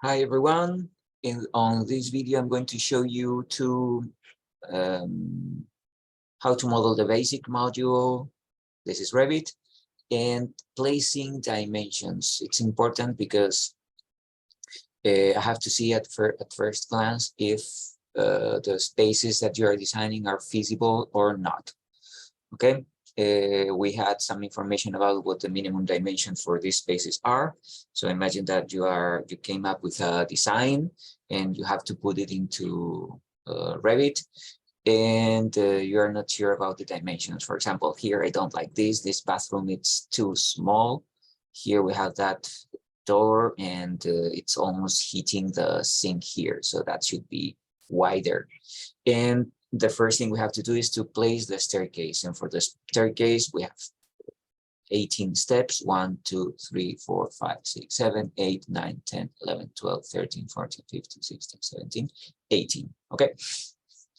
Hi everyone. On this video, I'm going to show you how to model the basic module. This is Revit, and placing dimensions. It's important because I have to see at first glance if the spaces that you are designing are feasible or not. Okay. We had some information about what the minimum dimensions for these spaces are. So imagine that you came up with a design and you have to put it into Revit, and you are not sure about the dimensions. For example, here I don't like this bathroom, it's too small. Here we have that door and it's almost hitting the sink here, so that should be wider. And the first thing we have to do is to place the staircase. And for the staircase, we have 18 steps, 1, 2, 3, 4, 5, 6, 7, 8, 9, 10, 11, 12, 13, 14, 15, 16, 17, 18. Okay.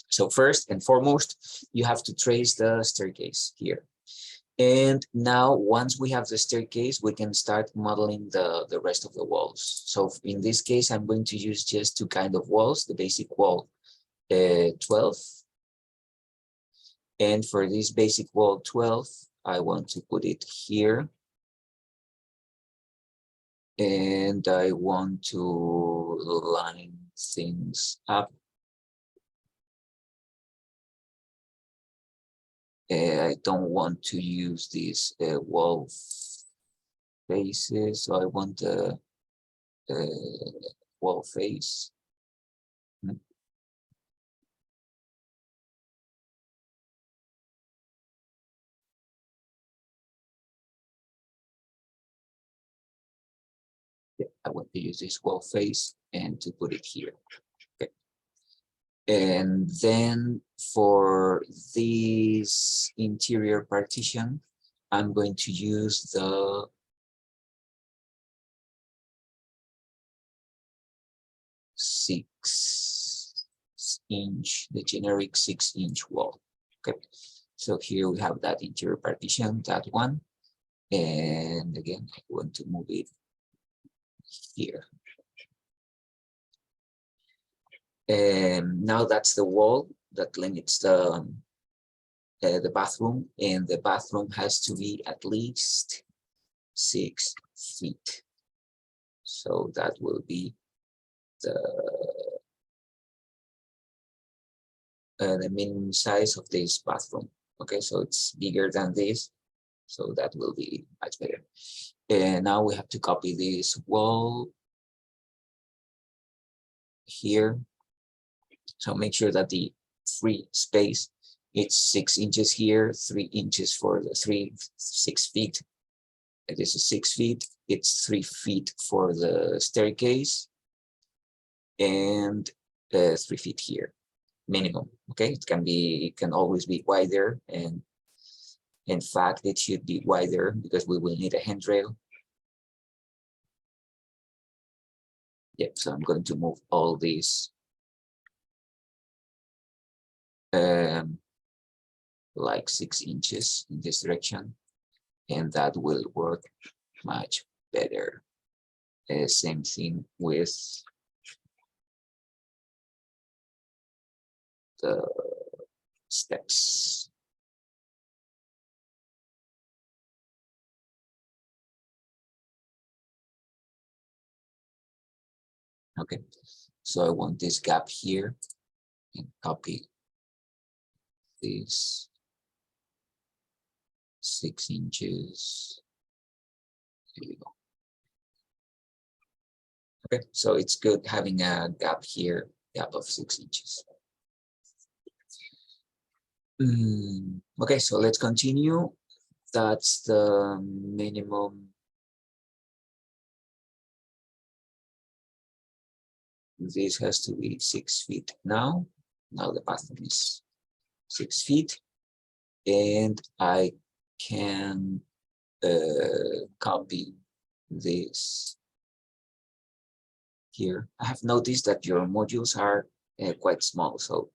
So first and foremost, you have to trace the staircase here. And now, once we have the staircase, we can start modeling the rest of the walls. So in this case, I'm going to use just two kinds of walls, the basic wall 12. And for this basic wall 12, I want to put it here. And I want to line things up. I don't want to use these wall faces, so I want a wall face. I want to use this wall face and to put it here. Okay. And then for this interior partition, I'm going to use the the generic 6-inch wall. Okay. So here we have that interior partition, that one. And again, I want to move it here. And now that's the wall that limits the bathroom, and the bathroom has to be at least 6 feet. So that will be the minimum size of this bathroom. Okay, so it's bigger than this, so that will be much better. And now we have to copy this wall here. So make sure that the free space, it's 6 inches here, 3 inches for the 6 feet. This is 6 feet. It's 3 feet for the staircase, and 3 feet here, minimum. Okay, it can always be wider, and in fact, it should be wider because we will need a handrail. Yep, so I'm going to move all these like 6 inches in this direction, and that will work much better. Same thing with the steps. Okay, so I want this gap here and copy this 6 inches. Here we go. Okay, so it's good having a gap here, gap of 6 inches. Okay, so let's continue. That's the minimum. This has to be 6 feet now. Now the bathroom is 6 feet, and I can copy this here. I have noticed that your modules are quite small, so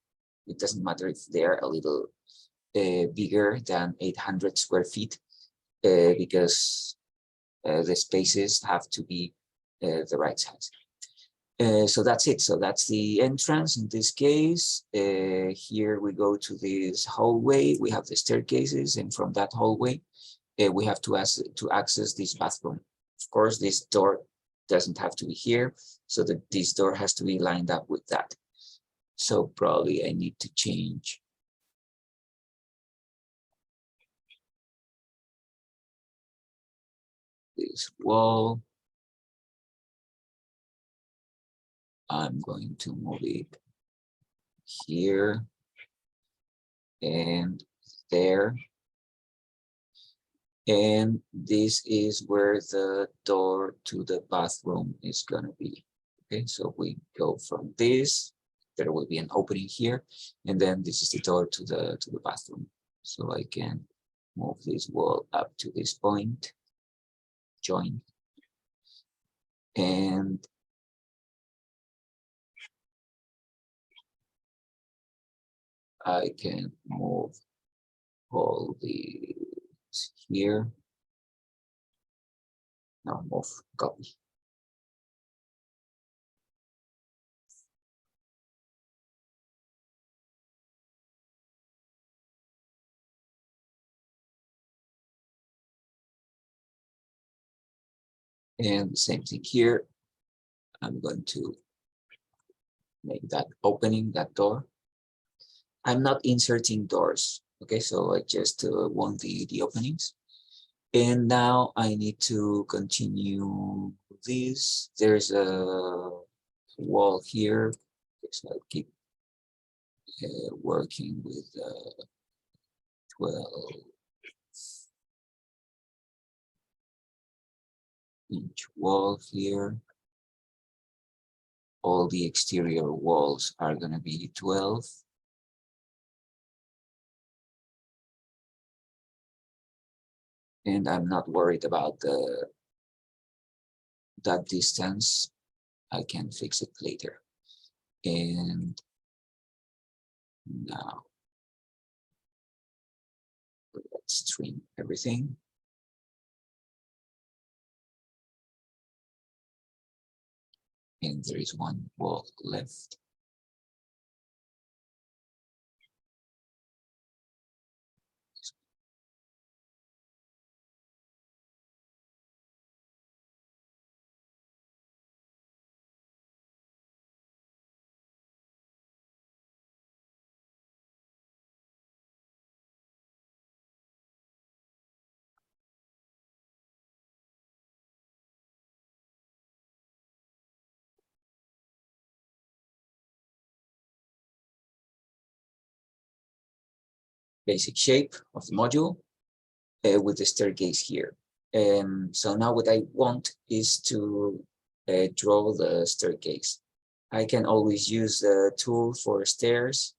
it doesn't matter if they're a little bigger than 800 square feet, because the spaces have to be the right size. So that's it. So that's the entrance in this case. Here we go to this hallway. We have the staircases, and from that hallway, we have to access this bathroom. Of course, this door doesn't have to be here, so that this door has to be lined up with that. So probably I need to change this wall. I'm going to move it here and there. And this is where the door to the bathroom is going to be. Okay, so we go from this, there will be an opening here, and then this is the door to the bathroom. So I can move this wall up to this point, join, and I can move all these here. Now move, copy. And the same thing here. I'm going to make that opening, that door. I'm not inserting doors. Okay, so I just want the openings. And now I need to continue this. There's a wall here. So I'll keep working with 12-inch wall here. All the exterior walls are going to be 12. And I'm not worried about that distance. I can fix it later. And now let's trim everything. And there is one wall left. Basic shape of the module with the staircase here. So now what I want is to draw the staircase. I can always use the tool for stairs,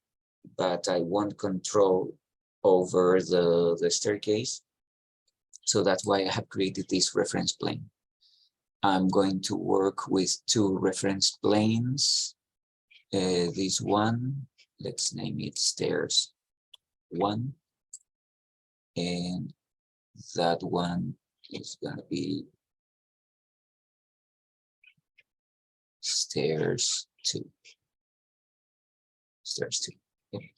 but I want control over the staircase. So that's why I have created this reference plane. I'm going to work with two reference planes. This one, let's name it stairs 1, and that one is going to be stairs 2. Stairs 2. Okay.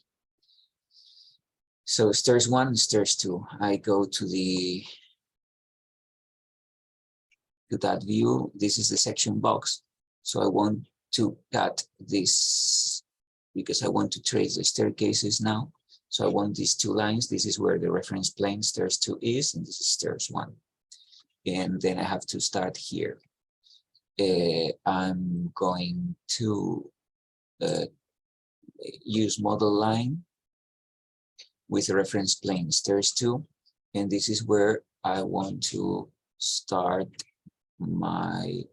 So stairs 1 and stairs 2. I go to that view. This is the section box. So I want to cut this because I want to trace the staircases now. So I want these two lines. This is where the reference plane stairs 2 is, and this is stairs 1. And then I have to start here. I'm going to use model line with a reference plane stairs 2, and this is where I want to start my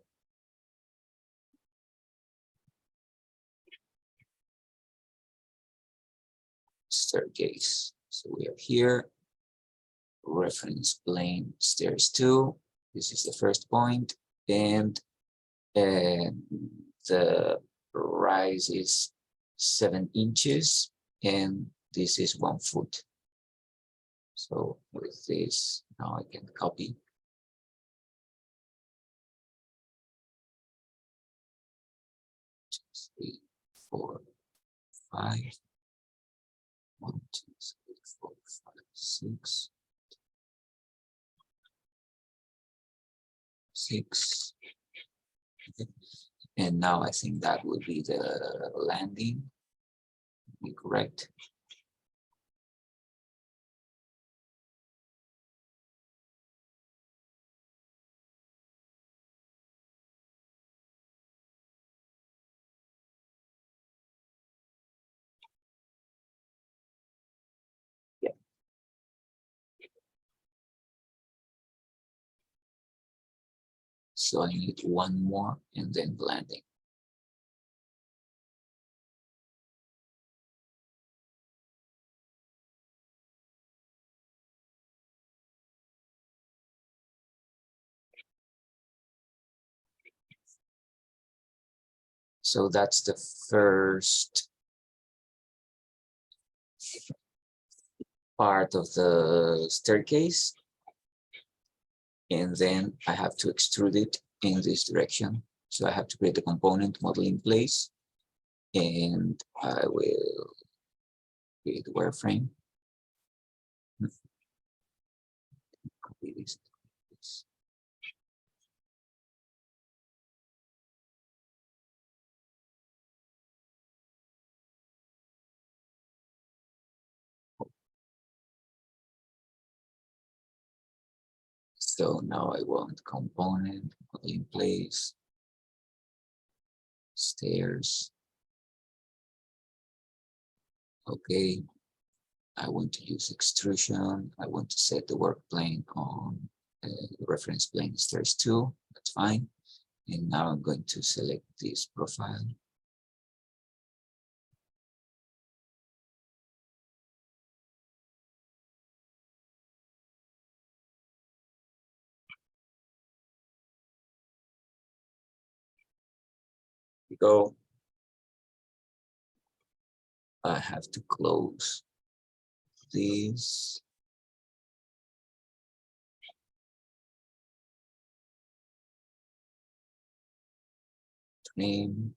staircase. So we are here, reference plane stairs 2. This is the first point, and the rise is 7 inches, and this is 1 foot. So with this, now I can copy. 4, 5. 1, 2, 3, 4, 5, 6. 6. Okay. And now I think that would be the landing. Be correct. Yeah. So I need one more and then landing. So that's the first part of the staircase. And then I have to extrude it in this direction. So I have to create a component model in place. And I will create the wireframe. Copy this. So now I want component model in place, stairs. Okay. I want to use extrusion. I want to set the work plane on the reference plane stairs 2. That's fine. And now I'm going to select this profile. Go. I have to close this. Trim.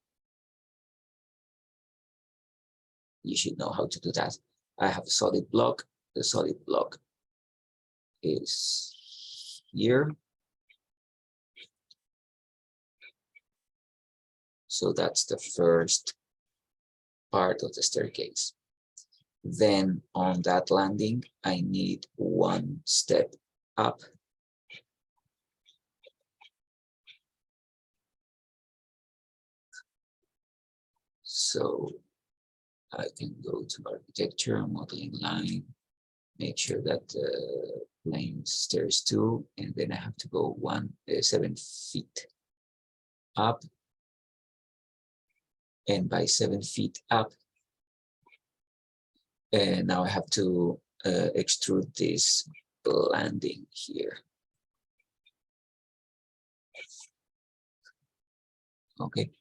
You should know how to do that. I have a solid block. The solid block is here. So that's the first part of the staircase. Then on that landing, I need one step up. So I can go to architecture, modeling line, make sure that the plane stairs 2, and then I have to go 7 feet up. And by 7 feet up, and now I have to extrude this landing here. Okay.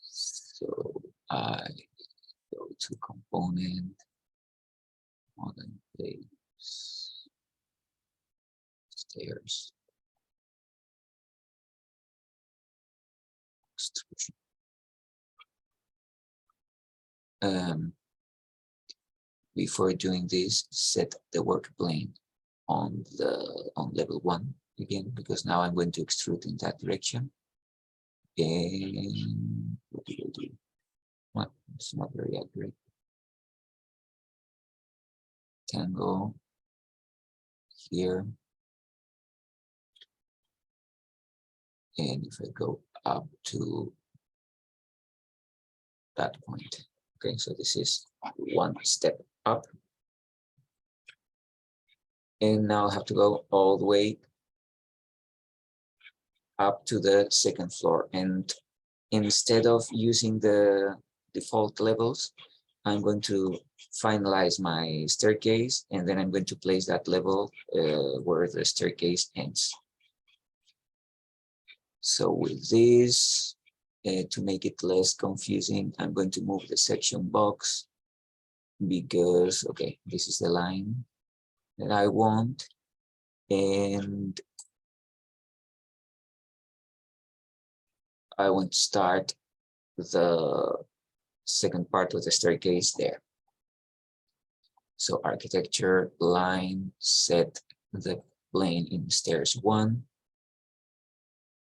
So I go to component, model place, stairs, extrusion. Before doing this, set the work plane on level 1 again, because now I'm going to extrude in that direction. And what do I do? Well, it's not very accurate. Tangle here. And if I go up to that point, okay, so this is one step up. And now I have to go all the way up to the second floor. And instead of using the default levels, I'm going to finalize my staircase, and then I'm going to place that level where the staircase ends. So with this, to make it less confusing, I'm going to move the section box because, okay, this is the line that I want. And I want to start the second part of the staircase there. So architecture, line, set the plane in stairs 1.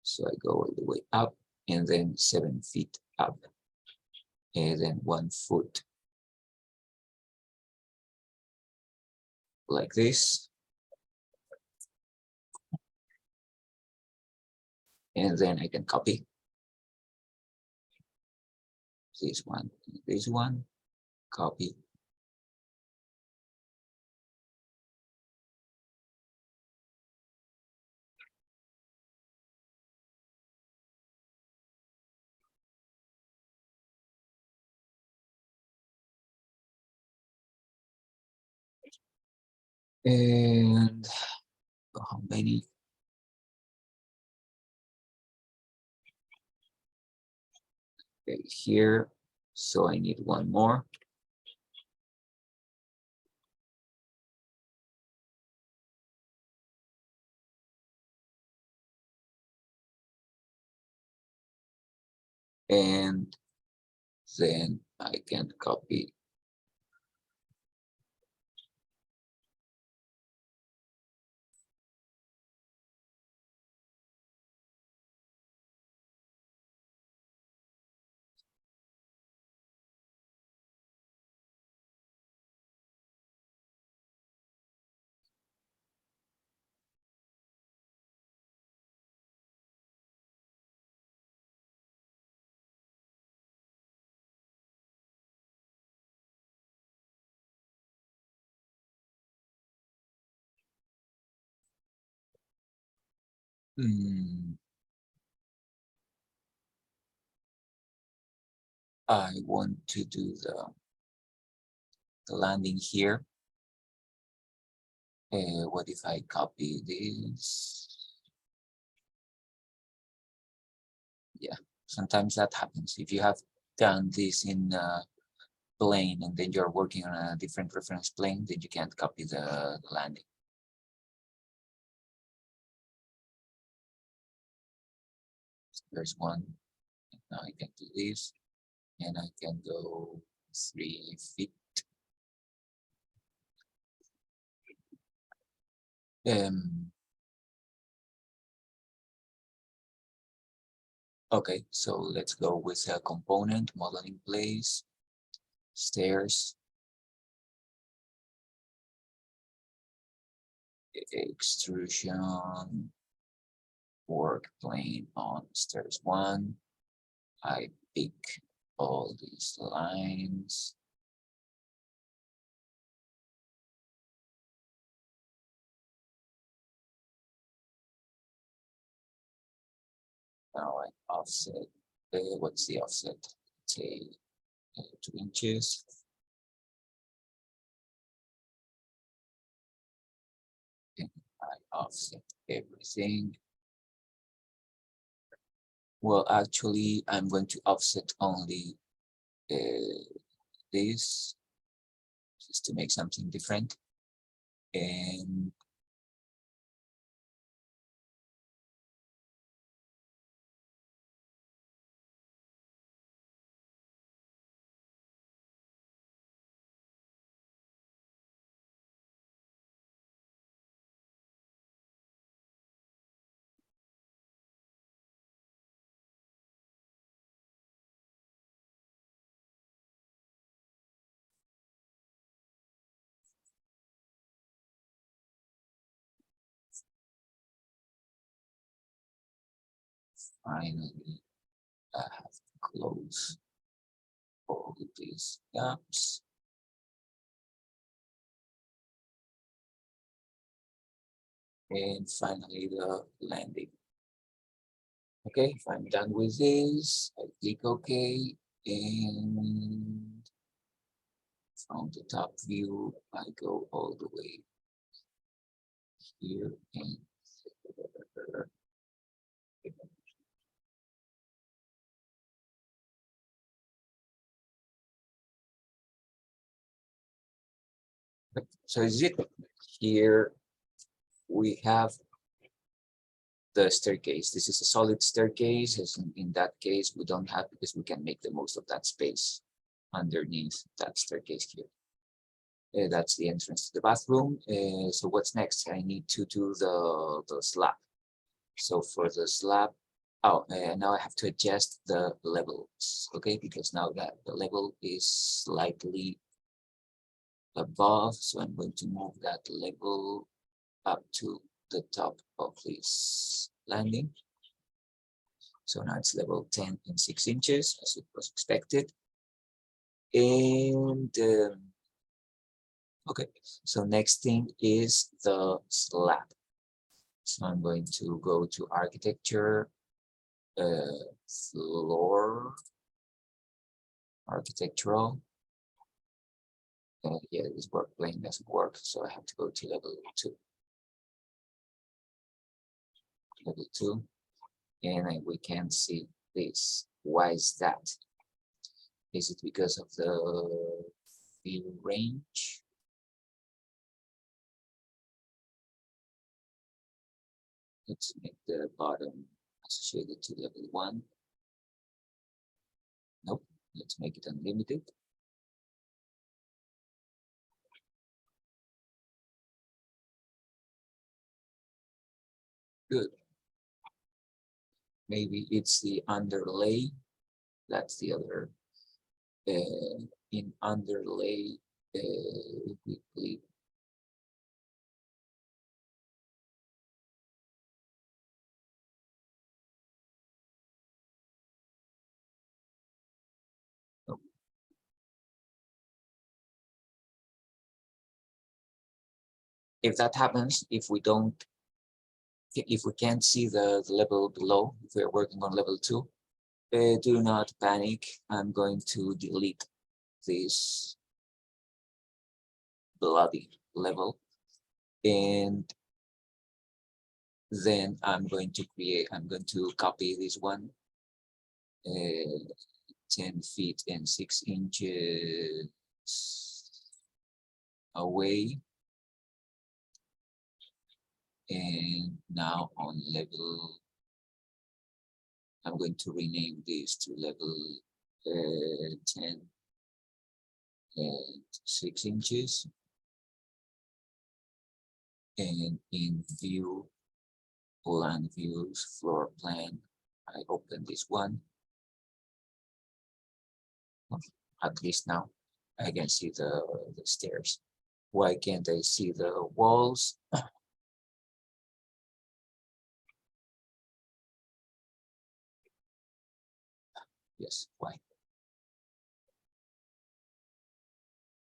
So I go all the way up and then 7 feet up, and then 1 foot like this. And then I can copy this one, copy. And how many? Okay, here. So I need 1 more. And then I can copy. I want to do the landing here. What if I copy this? Yeah, sometimes that happens. If you have done this in plane and then you're working on a different reference plane, then you can't copy the landing. There's one. Now I can do this, and I can go 3 feet. Okay, so let's go with a component, model in place, stairs, extrusion, work plane on stairs 1. I pick all these lines. Now I offset. What's the offset? Say 2 inches. And I offset everything. Well, actually, I'm going to offset only this, just to make something different. And finally, I have to close all these gaps. And finally, the landing. Okay, if I'm done with this, I click OK. And from the top view, I go all the way here and so is it here we have the staircase. This is a solid staircase. As in that case, we don't have, because we can make the most of that space underneath that staircase here. That's the entrance to the bathroom. So what's next? I need to do the slab. So for the slab, now I have to adjust the levels, okay? Because now that the level is slightly above, so I'm going to move that level up to the top of this landing. So now it's level 10 and 6 inches, as it was expected. And okay, so next thing is the slab. So I'm going to go to architecture, floor, architectural. Yeah, this work plane doesn't work, so I have to go to level 2. Level 2, and we can see this. Why is that? Is it because of the view range? Let's make the bottom associated to level 1. Nope, let's make it unlimited. Good. Maybe it's the underlay. That's the other. In underlay, we click. If that happens, if we can't see the level below, if we're working on level 2, do not panic. I'm going to delete this bloody level, and then I'm going to copy this one, 10 feet and 6 inches away. And now on level, I'm going to rename this to level 10 and 6 inches. And in view, plan views, floor plan, I open this one. At least now I can see the stairs. Why can't I see the walls? Yes, why?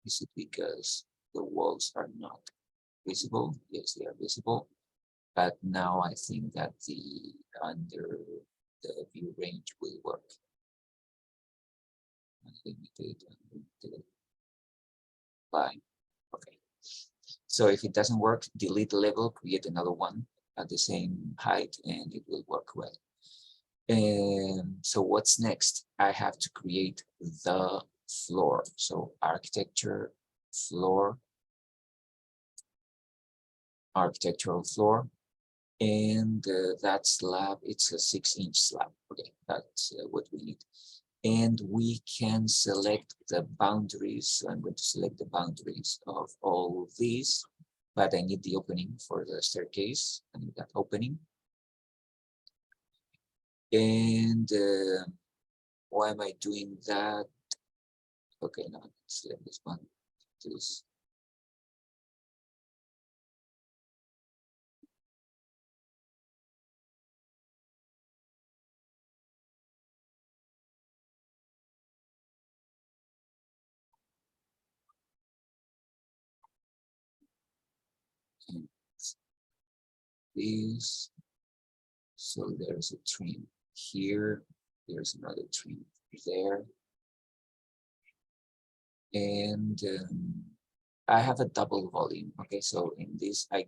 Is it because the walls are not visible? Yes, they are visible. But now I think that the under the view range will work. Unlimited. Fine. Okay. So if it doesn't work, delete the level, create another one at the same height, and it will work well. And so what's next? I have to create the floor. So architecture, floor, architectural floor, and that slab, it's a 6-inch slab. Okay, that's what we need. And we can select the boundaries. So I'm going to select the boundaries of all these, but I need the opening for the staircase. I need that opening. And why am I doing that? Okay, now let's select this one. This. And this. So there's a trim here. There's another trim there. And I have a double volume. Okay, so in this I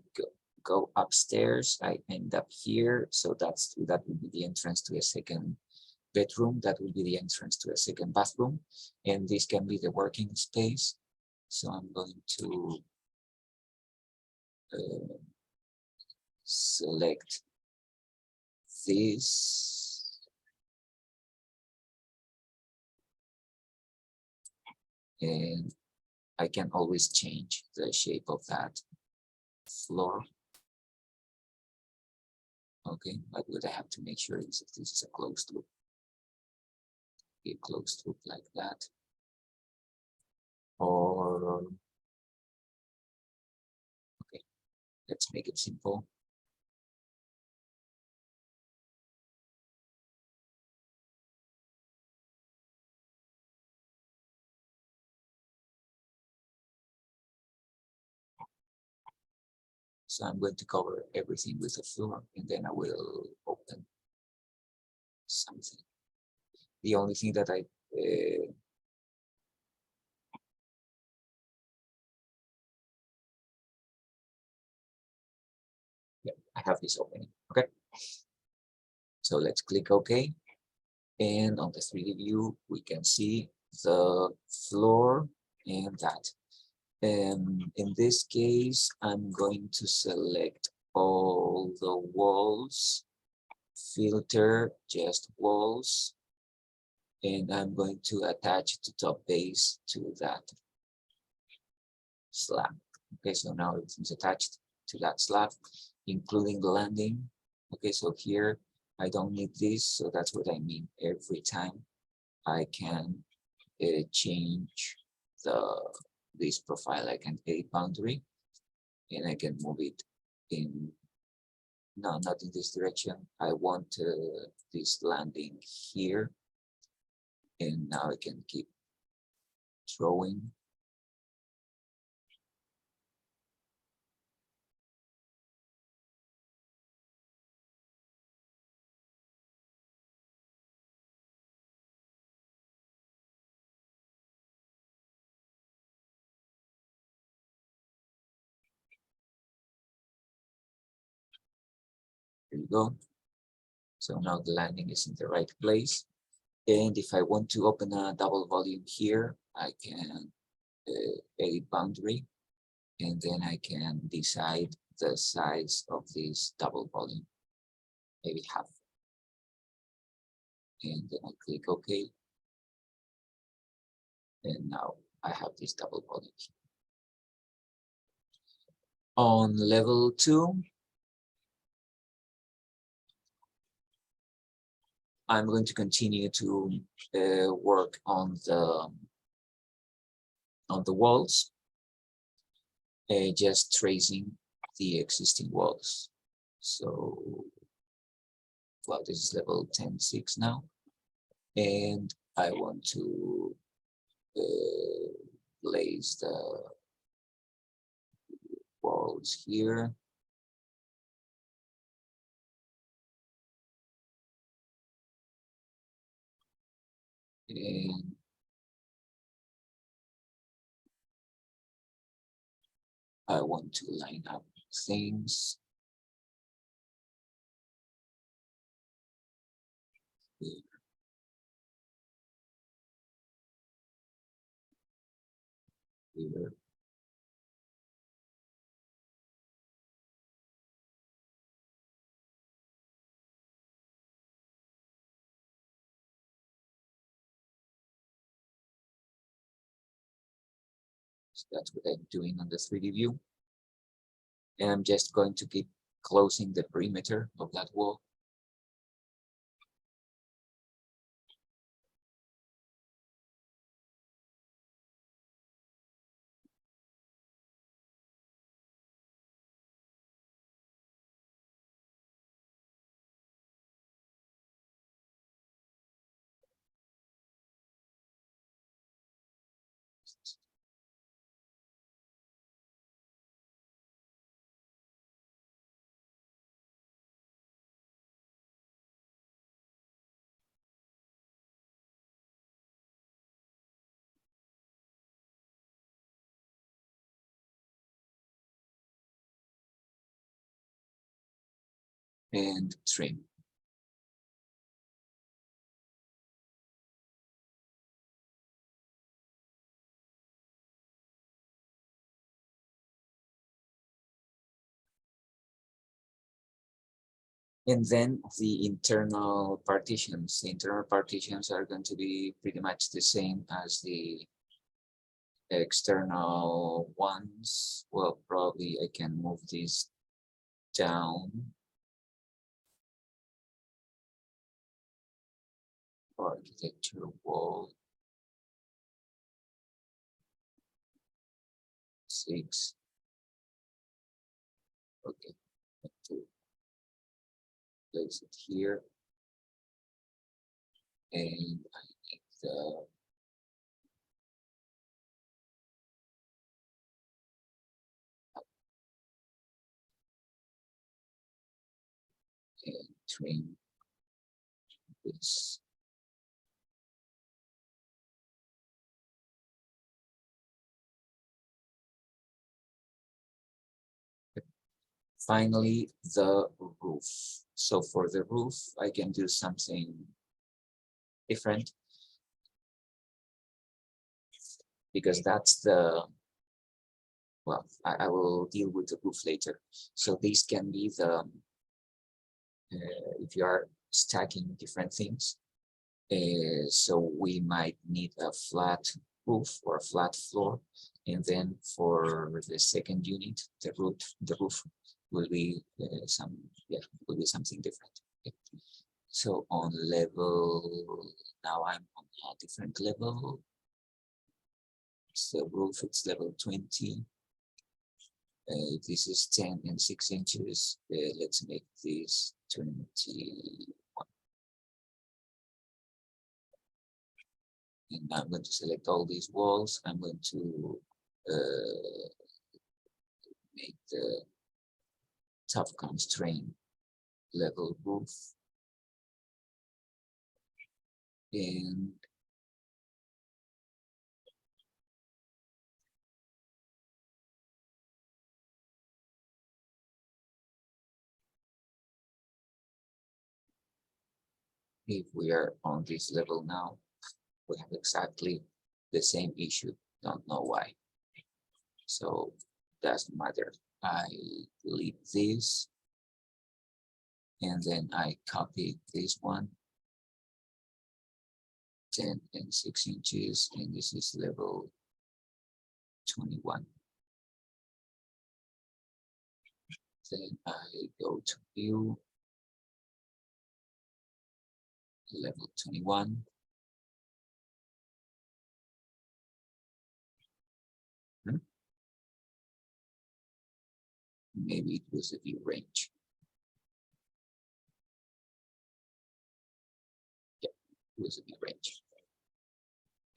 go upstairs. I end up here. So that will be the entrance to a second bedroom. That will be the entrance to a second bathroom. And this can be the working space. So I'm going to select this. And I can always change the shape of that floor. Okay, but what I have to make sure is that this is a closed loop. A closed loop like that. Or, okay, let's make it simple. So I'm going to cover everything with a floor, and then I will open something. The only thing that I yeah, I have this opening. Okay, so let's click OK, and on the 3D view we can see the floor and that. In this case, I'm going to select all the walls, filter just walls, and I'm going to attach the top base to that slab. Okay, so now everything's attached to that slab, including the landing. Okay, so here I don't need this, so that's what I mean. Every time I can change this profile. I can edit boundary, and I can move it in, no, not in this direction. I want this landing here, and now I can keep drawing. There you go. So now the landing is in the right place. And if I want to open a double volume here, I can edit boundary, and then I can decide the size of this double volume, maybe half. And then I click OK. And now I have this double volume. On level 2, I'm going to continue to work on the walls, just tracing the existing walls. So, well, this is level 10.6 now, and I want to place the walls here. And I want to line up things here. Here. So that's what I'm doing on the 3D view. And I'm just going to keep closing the perimeter of that wall. And trim. And then the internal partitions. The internal partitions are going to be pretty much the same as the external ones. Well, probably I can move this down. Architecture wall 6. Okay, to place it here, and I need the and trim this. Finally, the roof. So for the roof, I can do something different because that's the, well, I will deal with the roof later. So these can be the, if you are stacking different things, so we might need a flat roof or a flat floor. And then for the second unit, the roof will be will be something different. Okay. So on level, now I'm on a different level. So roof, it's level 20. This is 10 and 6 inches. Let's make this 21. And I'm going to select all these walls. I'm going to make the top constraint level roof. And if we are on this level now, we have exactly the same issue. Don't know why. So doesn't matter. I delete this and then I copy this one, 10 and 6 inches, and this is level 21. Then I go to view, level 21. Maybe it was a view range. Yeah, it was a view range.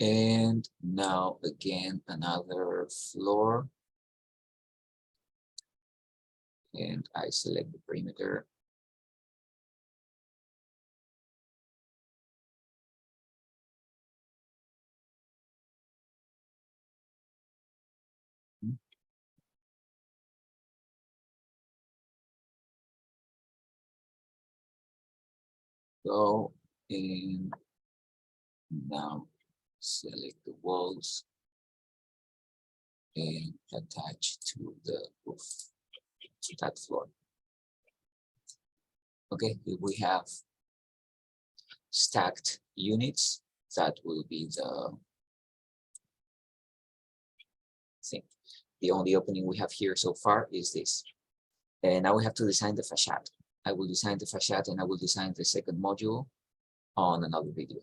And now again, another floor. And I select the perimeter. Go and now select the walls and attach to the roof, to that floor. Okay, if we have stacked units, that will be the thing. The only opening we have here so far is this. And now we have to design the facade. I will design the facade and I will design the second module on another video.